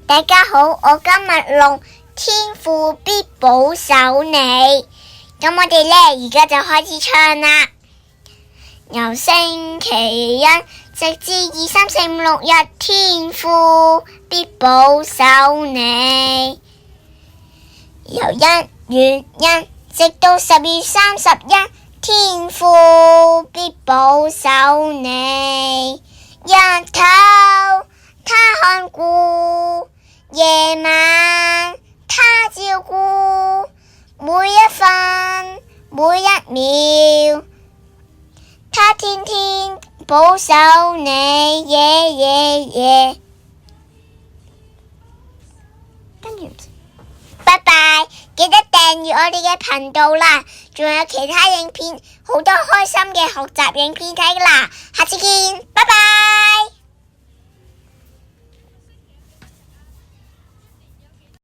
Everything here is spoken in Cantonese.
大家好，我今日錄天父必保守你。咁我哋呢，而家就開始唱啦。由星期一直至2、3、4、5、6日，天父必保守你。由1月1直到10月31，天父必保守你。日頭他看顧，夜晚他照顧，每一分每一秒，他天天保守你，耶耶耶。跟住，拜拜，記得訂閱我哋嘅頻道啦，仲有其他影片，好多開心嘅學習影片睇啦，下次見，拜拜。